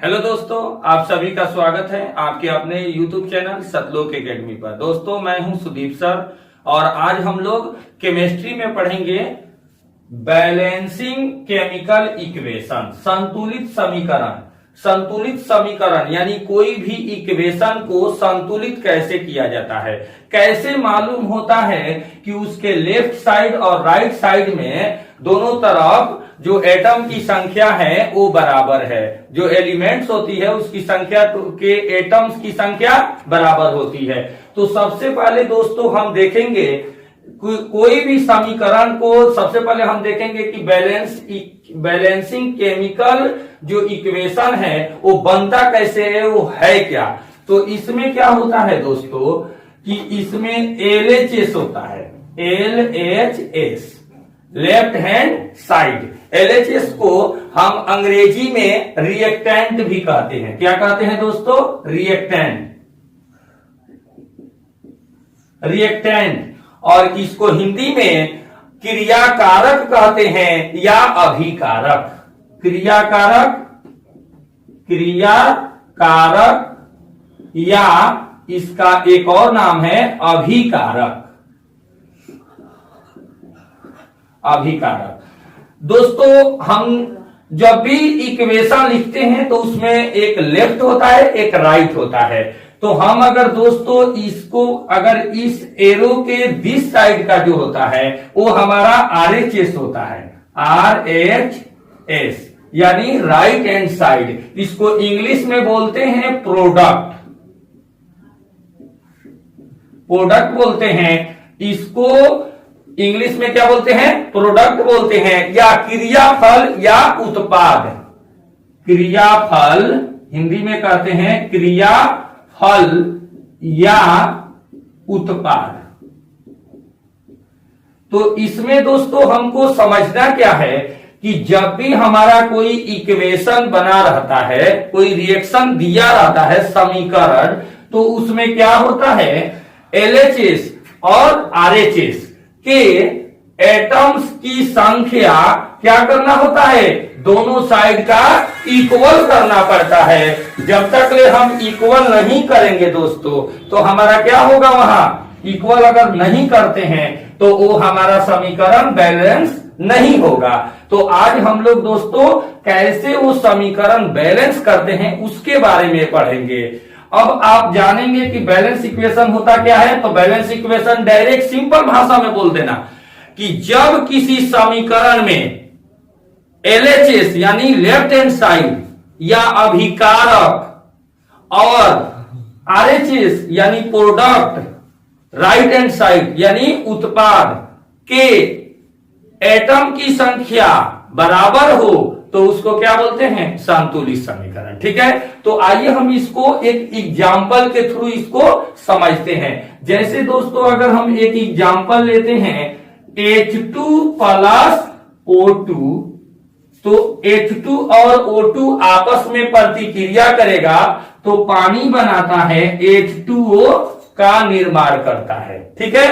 Hello दोस्तों, आप सभी का स्वागत है आपके अपने YouTube चैनल सतलोक एकेडमी पर। दोस्तों, मैं हूं सुदीप सर और आज हम लोग केमिस्ट्री में पढ़ेंगे बैलेंसिंग केमिकल इक्वेशन, संतुलित समीकरण। संतुलित समीकरण यानी कोई भी इक्वेशन को संतुलित कैसे किया जाता है, कैसे मालूम होता है कि उसके लेफ्ट साइड और राइट साइड में दोनों तरफ जो एटम की संख्या है वो बराबर है, जो एलिमेंट्स होती है उसकी संख्या के एटम्स की संख्या बराबर होती है। तो सबसे पहले दोस्तों हम देखेंगे कोई भी समीकरण को, सबसे पहले हम देखेंगे कि बैलेंसिंग केमिकल जो इक्वेशन है वो बनता कैसे है, वो है क्या। तो इसमें क्या होता है दोस्तों कि इसमें LHS होता है, LHS left hand side. LHS को हम अंग्रेजी में रिएक्टेंट भी कहते हैं। क्या कहते हैं दोस्तों? रिएक्टेंट। और इसको हिंदी में क्रियाकारक कहते हैं या अभिकारक। क्रियाकारक या इसका एक और नाम है अभिकारक। दोस्तों, हम जब भी इक्वेशन लिखते हैं तो उसमें एक लेफ्ट होता है, एक राइट होता है। तो हम अगर दोस्तों इसको अगर इस एरो के दिस साइड का जो होता है वो हमारा RHS होता है, RHS यानी राइट हैंड साइड। इसको इंग्लिश में बोलते हैं प्रोडक्ट बोलते हैं। इसको इंग्लिश में क्या बोलते हैं? प्रोडक्ट बोलते हैं, या क्रियाफल या उत्पाद। क्रियाफल हिंदी में कहते हैं क्रियाफल या उत्पाद। तो इसमें दोस्तों हमको समझना क्या है कि जब भी हमारा कोई इक्वेशन बना रहता है, कोई रिएक्शन दिया रहता है, समीकरण, तो उसमें क्या होता है, LHS और RHS के एटम्स की संख्या क्या करना होता है, दोनों साइड का इक्वल करना पड़ता है। जब तक ले हम इक्वल नहीं करेंगे दोस्तों तो हमारा क्या होगा, वहां इक्वल अगर नहीं करते हैं तो वो हमारा समीकरण बैलेंस नहीं होगा। तो आज हम लोग दोस्तों कैसे वो समीकरण बैलेंस करते हैं उसके बारे में पढ़ेंगे। अब आप जानेंगे कि बैलेंस इक्वेशन होता क्या है। तो बैलेंस इक्वेशन डायरेक्ट सिंपल भाषा में बोल देना कि जब किसी समीकरण में LHS यानी लेफ्ट हैंड साइड या अभिकारक और RHS यानी प्रोडक्ट राइट हैंड साइड यानी उत्पाद के एटम की संख्या बराबर हो तो उसको क्या बोलते हैं, संतुलित समीकरण। ठीक है, तो आइए हम इसको एक एग्जाम्पल के थ्रू इसको समझते हैं। जैसे दोस्तों अगर हम एक एग्जाम्पल लेते हैं H2 प्लस O2, तो H2 और O2 आपस में प्रतिक्रिया करेगा तो पानी बनाता है, H2O का निर्माण करता है। ठीक है,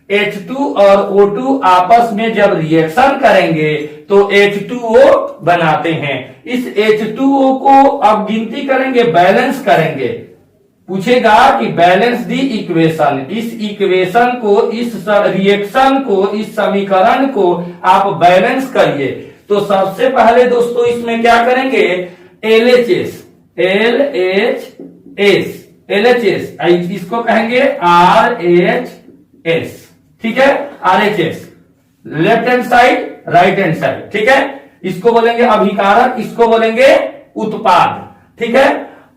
H2 और O2 आपस में जब रिएक्शन करेंगे तो H2O बनाते हैं। इस H2O को अब गिनती करेंगे, बैलेंस करेंगे। पूछेगा कि बैलेंस दी इक्वेशन, इस इक्वेशन को, इस रिएक्शन को, इस समीकरण को आप बैलेंस करिए। तो सबसे पहले दोस्तों इसमें क्या करेंगे, LHS इसको कहेंगे RHS। ठीक है, RHS left hand side right hand side. ठीक है, इसको बोलेंगे अभिकारक, इसको बोलेंगे उत्पाद। ठीक है,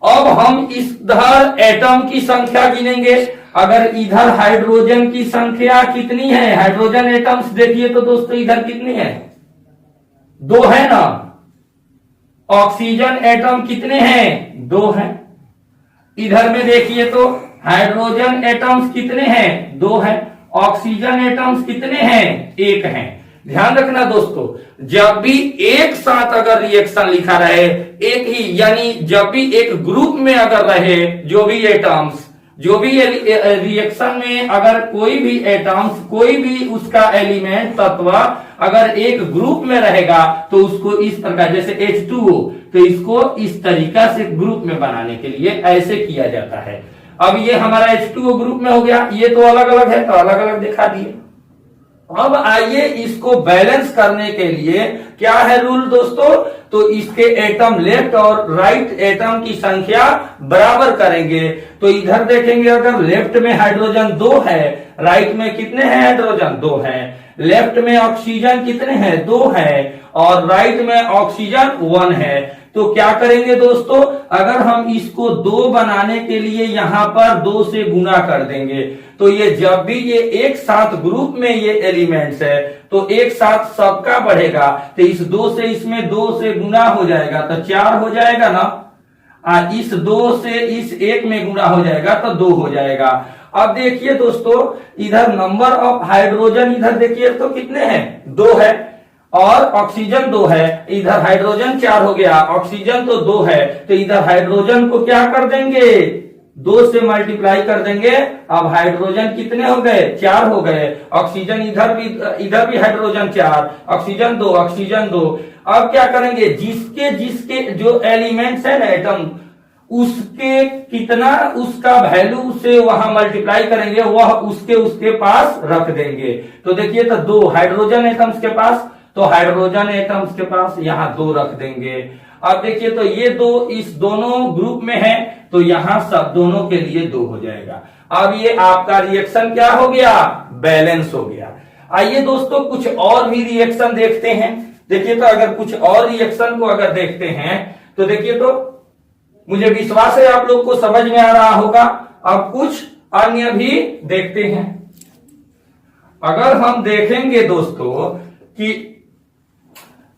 अब हम इधर एटम की संख्या गिनेंगे। अगर इधर हाइड्रोजन की संख्या कितनी है, हाइड्रोजन एटम्स देखिए तो दोस्तों इधर कितनी है, 2 है ना। ऑक्सीजन एटम कितने हैं, 2 हैं। इधर में देखिए तो हाइड्रोजन एटम्स कितने हैं, 2 हैं। ऑक्सीजन एटम्स कितने हैं, 1 हैं। ध्यान रखना दोस्तों, जब भी एक साथ अगर रिएक्शन लिखा रहे, एक ही यानी जब भी एक ग्रुप में अगर रहे जो भी एटम्स, जो भी रिएक्शन में अगर कोई भी एटम्स, कोई भी उसका एलिमेंट तत्व अगर एक ग्रुप में रहेगा तो उसको इस प्रकार, जैसे H2O तो इसको इस तरीका से ग्रुप में बनाने के लिए ऐसे किया जाता है। अब ये हमारा H2O ग्रुप में हो गया, ये तो अलग अलग है तो अलग अलग दिखा दिए। अब आइए इसको बैलेंस करने के लिए क्या है रूल दोस्तों, तो इसके एटम लेफ्ट और राइट एटम की संख्या बराबर करेंगे। तो इधर देखेंगे अगर लेफ्ट में हाइड्रोजन 2 है, राइट में कितने हैं हाइड्रोजन 2 है, लेफ्ट में ऑक्सीजन कितने हैं 2 है और राइट में ऑक्सीजन 1 है। तो क्या करेंगे दोस्तों, अगर हम इसको 2 बनाने के लिए यहां पर 2 से गुना कर देंगे तो ये जब भी ये एक साथ ग्रुप में ये एलिमेंट्स है तो एक साथ सबका बढ़ेगा, तो इस 2 से इसमें 2 से गुना हो जाएगा तो 4 हो जाएगा ना, इस 2 से इस 1 में गुना हो जाएगा तो 2 हो जाएगा। अब देखिए दोस्तों इधर नंबर ऑफ हाइड्रोजन इधर देखिए तो कितने हैं 2 है और ऑक्सीजन 2 है, इधर हाइड्रोजन 4 हो गया, ऑक्सीजन तो 2 है, तो इधर हाइड्रोजन को क्या कर देंगे 2 से मल्टीप्लाई कर देंगे। अब हाइड्रोजन कितने हो गए 4 हो गए, ऑक्सीजन इधर भी हाइड्रोजन 4, ऑक्सीजन 2, ऑक्सीजन 2। अब क्या करेंगे, जिसके जिसके जो एलिमेंट्स है ना एटम, उसके कितना उसका वैल्यू से वहां मल्टीप्लाई करेंगे, वह उसके पास रख देंगे। तो देखिए तो 2 हाइड्रोजन एटम्स के पास, तो हाइड्रोजन एटम्स के पास यहां 2 रख देंगे। अब देखिए तो ये 2 इस दोनों ग्रुप में है तो यहां सब दोनों के लिए 2 हो जाएगा। अब ये आपका रिएक्शन क्या हो गया, बैलेंस हो गया। आइए दोस्तों कुछ और भी रिएक्शन देखते हैं। देखिए तो अगर कुछ और रिएक्शन को अगर देखते हैं तो देखिए तो मुझे विश्वास है आप लोग को समझ में आ रहा होगा। अब कुछ अन्य भी देखते हैं। अगर हम देखेंगे दोस्तों कि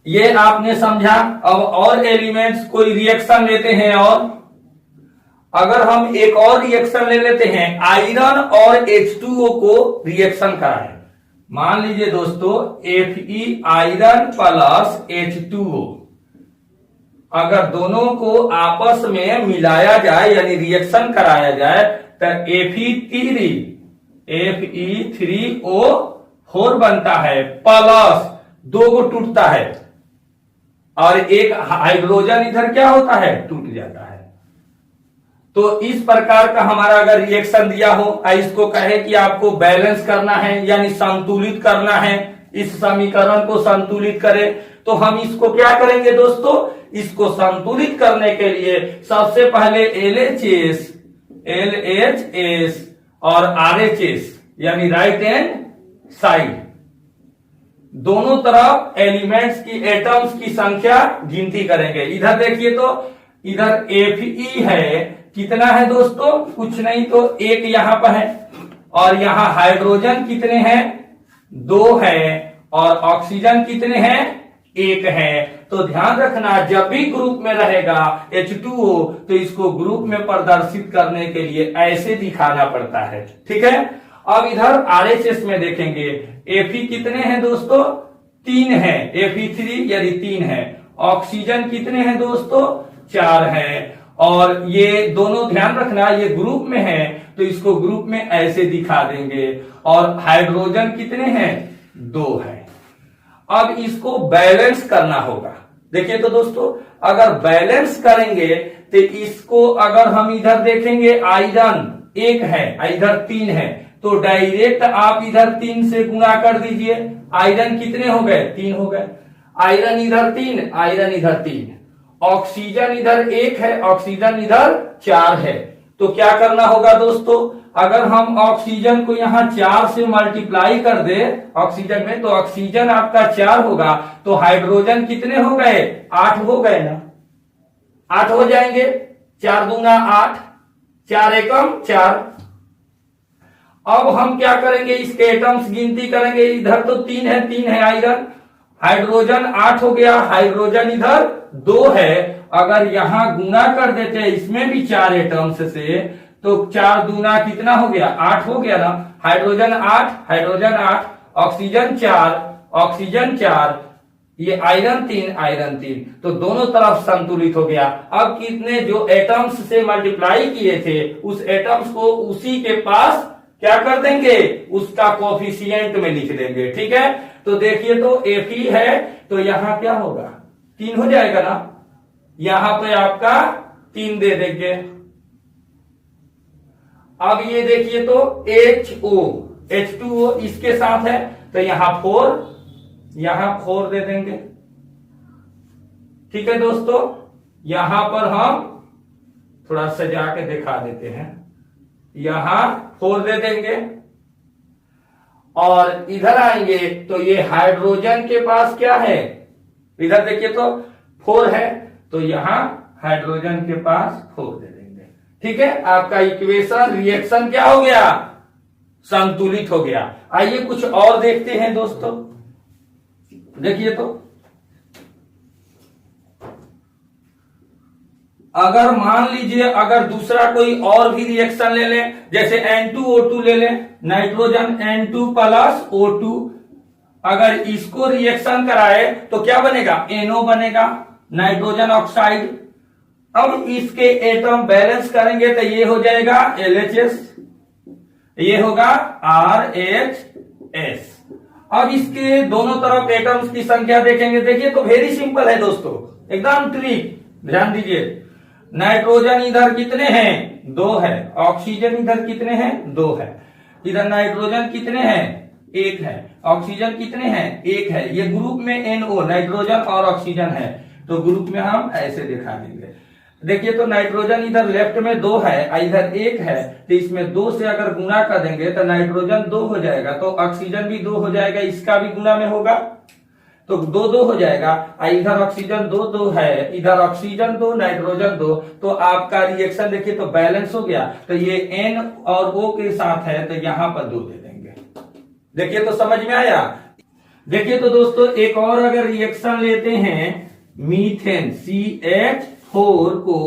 ये आपने समझा, अब और एलिमेंट्स कोई रिएक्शन लेते हैं, और अगर हम एक और रिएक्शन ले लेते हैं, आयरन और H2O को रिएक्शन कराएं। मान लीजिए दोस्तों Fe आयरन प्लस H2O, अगर दोनों को आपस में मिलाया जाए यानी रिएक्शन कराया जाए तो Fe3O4 बनता है, प्लस 2 को टूटता है और एक हाइड्रोजन इधर क्या होता है टूट जाता है। तो इस प्रकार का हमारा अगर रिएक्शन दिया हो, इसको कहे कि आपको बैलेंस करना है यानी संतुलित करना है, इस समीकरण को संतुलित करें, तो हम इसको क्या करेंगे दोस्तों, इसको संतुलित करने के लिए सबसे पहले LHS और RHS यानी राइट हैंड साइड दोनों तरफ एलिमेंट्स की एटम्स की संख्या गिनती करेंगे। इधर देखिए तो इधर Fe है, कितना है दोस्तों, कुछ नहीं तो 1 यहां पर है, और यहां हाइड्रोजन कितने हैं 2 है, और ऑक्सीजन कितने हैं 1 है। तो ध्यान रखना जब भी ग्रुप में रहेगा H2O तो इसको ग्रुप में प्रदर्शित करने के लिए ऐसे दिखाना पड़ता है, ठीक है। अब इधर RHS में देखेंगे, Fe कितने हैं दोस्तों 3 है, Fe3 यानी 3 है, ऑक्सीजन कितने हैं दोस्तों 4 है, और ये दोनों ध्यान रखना ये ग्रुप में है तो इसको ग्रुप में ऐसे दिखा देंगे, और हाइड्रोजन कितने हैं 2 है। अब इसको बैलेंस करना होगा। देखिए तो दोस्तों अगर बैलेंस करेंगे तो इसको अगर हम इधर देखेंगे आयरन 1 है, इधर 3 है, तो डायरेक्ट आप इधर 3 से गुणा कर दीजिए। आयरन कितने हो गए 3 हो गए, आयरन इधर 3, आयरन इधर 3, ऑक्सीजन इधर 1 है, ऑक्सीजन इधर 4 है। तो क्या करना होगा दोस्तों, अगर हम ऑक्सीजन को यहां 4 से मल्टीप्लाई कर दे ऑक्सीजन में, तो ऑक्सीजन आपका 4 होगा, तो हाइड्रोजन कितने हो गए 8 हो गए ना, 8 हो जाएंगे, 4 दूना 8, 4 एकम 4। अब हम क्या करेंगे, इसके एटम्स गिनती करेंगे। इधर तो 3 है आयरन, हाइड्रोजन 8 हो गया, हाइड्रोजन इधर 2 है। अगर यहां गुना कर देते हैं इसमें भी 4 एटम्स से, तो 4 दूना कितना हो गया 8 हो गया ना, हाइड्रोजन 8, हाइड्रोजन 8, ऑक्सीजन 4, ऑक्सीजन 4, ये आयरन 3, आयरन 3, तो दोनों तरफ संतुलित हो गया। अब कितने जो एटम्स से मल्टीप्लाई किए थे उस एटम्स को उसी के पास क्या कर देंगे, उसका कोफिशिएंट में लिख देंगे, ठीक है। तो देखिए तो Fe है तो यहां क्या होगा 3 हो जाएगा ना, यहां पे आपका 3 दे देंगे। अब ये देखिए तो HO H2O इसके साथ है तो यहां 4 दे देंगे। ठीक है दोस्तों, यहां पर हम थोड़ा सजा के दिखा देते हैं, यहां 4 दे देंगे। और इधर आएंगे तो ये हाइड्रोजन के पास क्या है, इधर देखिए तो 4 है तो यहां हाइड्रोजन के पास 4 दे देंगे। ठीक है, आपका इक्वेशन रिएक्शन क्या हो गया, संतुलित हो गया। आइए कुछ और देखते हैं दोस्तों। देखिए तो अगर मान लीजिए अगर दूसरा कोई और भी रिएक्शन ले लें, जैसे N2O2 ले लें, नाइट्रोजन N2 प्लस O2, अगर इसको रिएक्शन कराए तो क्या बनेगा, NO बनेगा, नाइट्रोजन ऑक्साइड। अब इसके एटम बैलेंस करेंगे तो ये हो जाएगा LHS, ये होगा RHS। अब इसके दोनों तरफ एटम्स की संख्या देखेंगे, देखिए तो वेरी सिंपल है दोस्तों, एकदम ट्रिक, ध्यान दीजिए। नाइट्रोजन इधर कितने हैं, 2 है, ऑक्सीजन इधर कितने हैं, 2 है, इधर नाइट्रोजन कितने हैं, 1 है, ऑक्सीजन कितने हैं, 1 है। ये ग्रुप में NO नाइट्रोजन और ऑक्सीजन है तो ग्रुप में हम ऐसे दिखा देंगे। देखिए तो नाइट्रोजन इधर लेफ्ट में 2 है, इधर 1 है, तो इसमें 2 से अगर गुना कर देंगे तो नाइट्रोजन 2 हो जाएगा, तो ऑक्सीजन भी 2 हो जाएगा, इसका भी गुना में होगा तो 2 हो जाएगा। इधर ऑक्सीजन 2 है, इधर ऑक्सीजन 2 नाइट्रोजन 2, तो आपका रिएक्शन देखिए तो बैलेंस हो गया। तो ये N और O के साथ है तो यहां पर 2 दे देंगे। देखिए तो समझ में आया। देखिए तो दोस्तों एक और अगर रिएक्शन लेते हैं, मीथेन CH4 को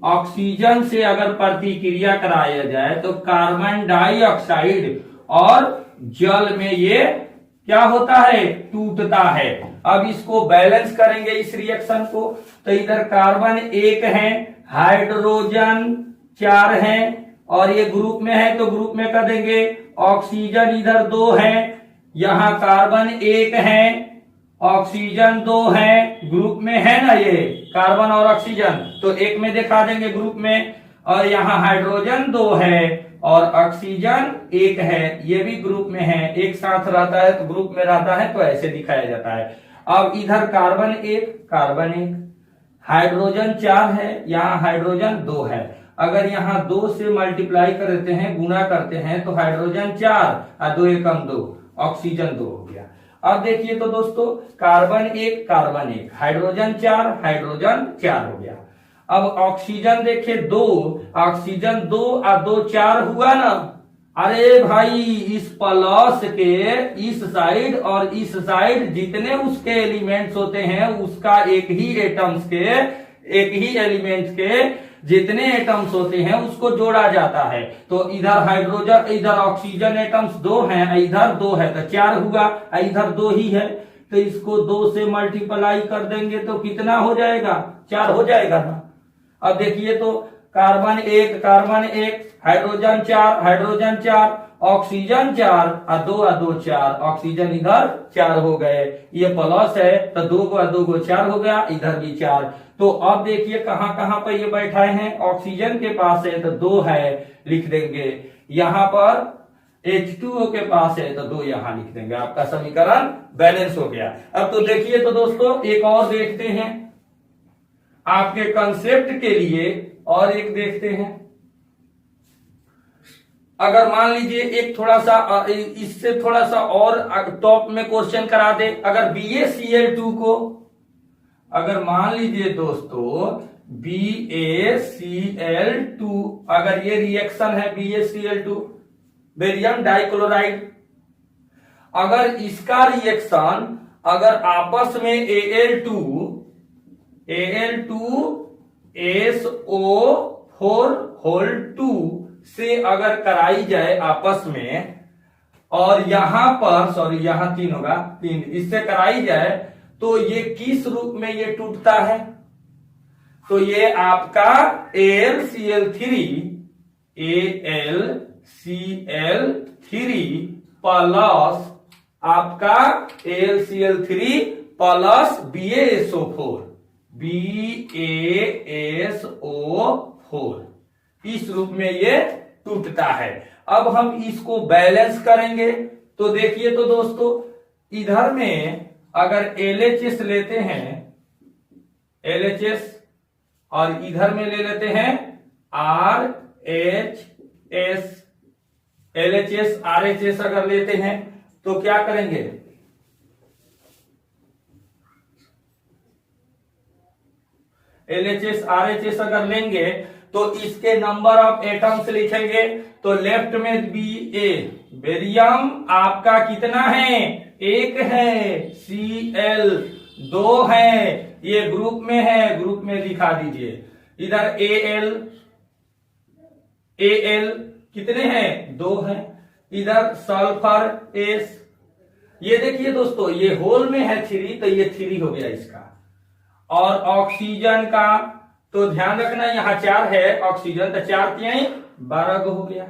ऑक्सीजन से अगर प्रतिक्रिया कराया जाए तो कार्बन डाइऑक्साइड और जल में ये क्या होता है, टूटता है। अब इसको बैलेंस करेंगे इस रिएक्शन को, तो इधर कार्बन 1 है, हाइड्रोजन 4 है और ये ग्रुप में है तो ग्रुप में कर देंगे। ऑक्सीजन इधर 2 है, यहां कार्बन 1 है, ऑक्सीजन 2 है, ग्रुप में है ना ये कार्बन और ऑक्सीजन, तो 1 में दिखा देंगे ग्रुप में। और यहाँ हाइड्रोजन 2 है और ऑक्सीजन 1 है, ये भी ग्रुप में है, एक साथ रहता है तो ग्रुप में रहता है तो ऐसे दिखाया जाता है। अब इधर कार्बन 1, हाइड्रोजन 4 है, यहाँ हाइड्रोजन 2 है। अगर यहाँ 2 से मल्टीप्लाई कर देते हैं, गुना करते हैं तो हाइड्रोजन 4 और 2 एकम 2, ऑक्सीजन 2 हो गया। अब देखिए तो दोस्तों कार्बन 1, हाइड्रोजन 4 हो गया। अब ऑक्सीजन देखिए 2, ऑक्सीजन 2 और 2 4 हुआ ना। अरे भाई इस प्लस के इस साइड और इस साइड जितने उसके एलिमेंट्स होते हैं उसका एक ही एलिमेंट्स के जितने एटम्स होते हैं उसको जोड़ा जाता है। तो इधर हाइड्रोजन इधर ऑक्सीजन एटम्स 2 हैं, इधर 2 है तो 4 हुआ, इधर 2 ही है तो इसको 2 से मल्टीप्लाई कर देंगे तो कितना हो जाएगा, 4 हो जाएगा ना। अब देखिए तो कार्बन 1, हाइड्रोजन 4, ऑक्सीजन 4 और 2 4, ऑक्सीजन इधर 4 हो गए, ये प्लस है तो 2 4 हो गया, इधर भी 4। तो अब देखिए कहां कहां पर ये बैठाए हैं, ऑक्सीजन के पास है तो 2 है, लिख देंगे। यहां पर H2O के पास है तो 2 यहां लिख देंगे, आपका समीकरण बैलेंस हो गया। अब तो देखिए तो दोस्तों एक और देखते हैं आपके कंसेप्ट के लिए, और एक देखते हैं। अगर मान लीजिए एक थोड़ा सा इससे थोड़ा सा और टॉप में क्वेश्चन करा दे, अगर BaCl2 को, अगर मान लीजिए दोस्तों BaCl2, अगर ये रिएक्शन है BaCl2 बेरियम डाइक्लोराइड, अगर इसका रिएक्शन अगर आपस में Al2SO4 से अगर कराई जाए आपस में, और यहां पर यहां 3 होगा, 3 इससे कराई जाए तो ये किस रूप में ये टूटता है, तो ये आपका AlCl3 प्लस आपका AlCl3 प्लस BaSO4, BaSO4 इस रूप में ये टूटता है। अब हम इसको बैलेंस करेंगे तो देखिए तो दोस्तों, इधर में अगर LHS लेते हैं LHS और इधर में ले लेते हैं RHS, LHS RHS अगर लेते हैं तो क्या करेंगे, LHS RHS अगर लेंगे तो इसके नंबर ऑफ एटम्स लिखेंगे। तो लेफ्ट में Ba बेरियम आपका कितना है, 1 है, Cl 2 है, ये ग्रुप में है, ग्रुप में दिखा दीजिए। इधर Al कितने हैं, 2 हैं। इधर सल्फर S, ये देखिए दोस्तों ये होल में है 3, तो ये 3 हो गया इसका। और ऑक्सीजन का तो ध्यान रखना यहाँ 4 है ऑक्सीजन, तो 4 3 12 हो गया।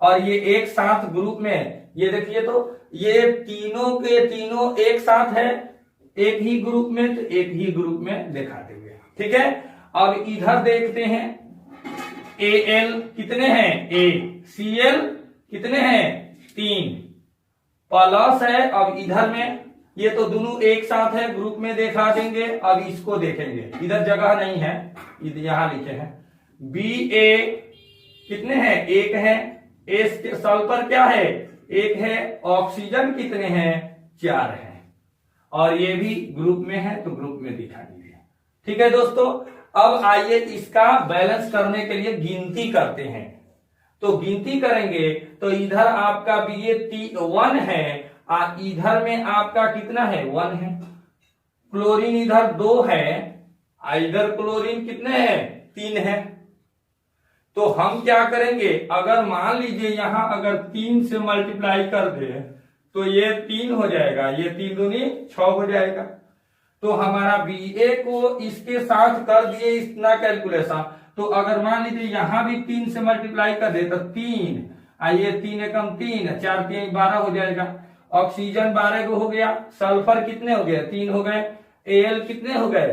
और ये एक साथ ग्रुप में, ये देखिए तो ये तीनों के तीनों एक साथ है, एक ही ग्रुप में, तो एक ही ग्रुप में दिखा देंगे। ठीक है, अब इधर देखते हैं Al कितने हैं, Cl कितने हैं, 3 प्लस है। अब इधर में ये तो दोनों एक साथ है, ग्रुप में दिखा देंगे। अब इसको देखेंगे, इधर जगह नहीं है, यहां लिखे हैं Ba कितने हैं, 1 है, S के सल्फर क्या है, 1 है, ऑक्सीजन कितने हैं, 4 है, और ये भी ग्रुप में है तो ग्रुप में दिखा दीजिए। ठीक है दोस्तों, अब आइए इसका बैलेंस करने के लिए गिनती करते हैं। तो गिनती करेंगे तो इधर आपका Ba 1 है, इधर में आपका कितना है, 1 है। क्लोरीन इधर 2 है, इधर क्लोरीन कितने हैं, 3 है। तो हम क्या करेंगे, अगर मान लीजिए यहां अगर 3 से मल्टीप्लाई कर दे तो ये 3 हो जाएगा, ये 3 दूनी 6 हो जाएगा। तो हमारा Ba को इसके साथ कर दिए इतना कैलकुलेशन, तो अगर मान लीजिए यहां भी 3 से मल्टीप्लाई कर दे तो 3, आइए 3 एकम 3, 4 3 12 हो जाएगा। ऑक्सीजन 12 को हो गया, सल्फर कितने हो गए, 3 हो गए, Al कितने हो गए,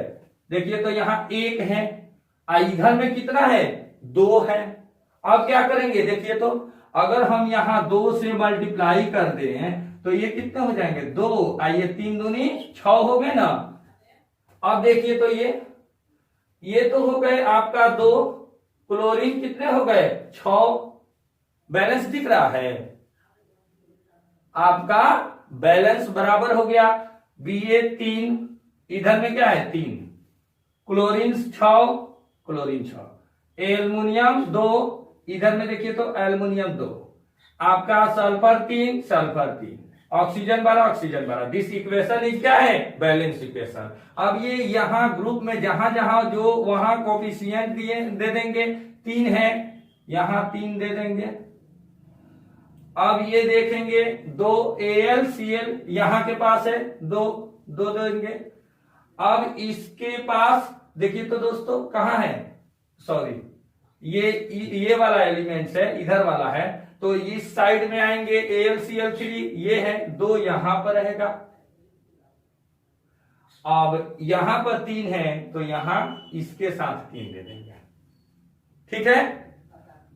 देखिए तो यहाँ 1 है, इधर में कितना है, 2 है। अब क्या करेंगे, देखिए तो अगर हम यहाँ 2 से मल्टीप्लाई कर दें तो ये कितने हो जाएंगे, 2, आइए 3 दूनी 6 हो गए ना। अब देखिए तो ये तो हो गए आपका 2, क्लोरीन कितने हो गए, 6, बैलेंस दिख रहा है आपका, बैलेंस बराबर हो गया। Ba 3, इधर में क्या है, 3, क्लोरीन 6, क्लोरीन 6, एल्युमिनियम 2, इधर में देखिए तो एल्युमिनियम 2, आपका sulphur 3, sulphur 3, oxygen 12, oxygen 12। This equation is क्या है, बैलेंस इक्वेशन। अब ये यहाँ ग्रुप में जहां जहां जो वहां कोफिशिएंट दे देंगे, 3 है, यहां 3 दे देंगे। अब ये देखेंगे 2 AlCl यहां के पास है, 2 देंगे। अब इसके पास देखिए तो दोस्तों कहां है, सॉरी ये वाला एलिमेंट्स है, इधर वाला है, तो इस साइड में आएंगे AlCl3, ये है 2 यहां पर रहेगा। अब यहां पर 3 है तो यहां इसके साथ 3 दे देंगे। ठीक है,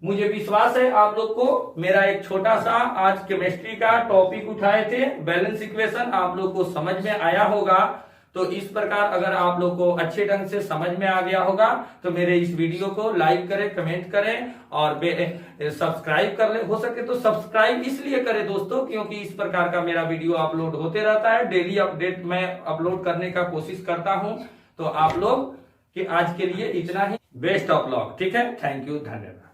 मुझे विश्वास है आप लोग को मेरा एक छोटा सा आज केमिस्ट्री का टॉपिक उठाए थे, बैलेंस इक्वेशन, आप लोग को समझ में आया होगा। तो इस प्रकार अगर आप लोग को अच्छे ढंग से समझ में आ गया होगा तो मेरे इस वीडियो को लाइक करें, कमेंट करें और सब्सक्राइब कर ले, हो सके तो सब्सक्राइब इसलिए करें दोस्तों क्योंकि इस प्रकार का मेरा वीडियो अपलोड होते रहता है, डेली अपडेट मैं अपलोड करने का कोशिश करता हूं। तो आप लोग कि आज के लिए इतना ही, बेस्ट ऑफ लक। ठीक है, थैंक यू, धन्यवाद।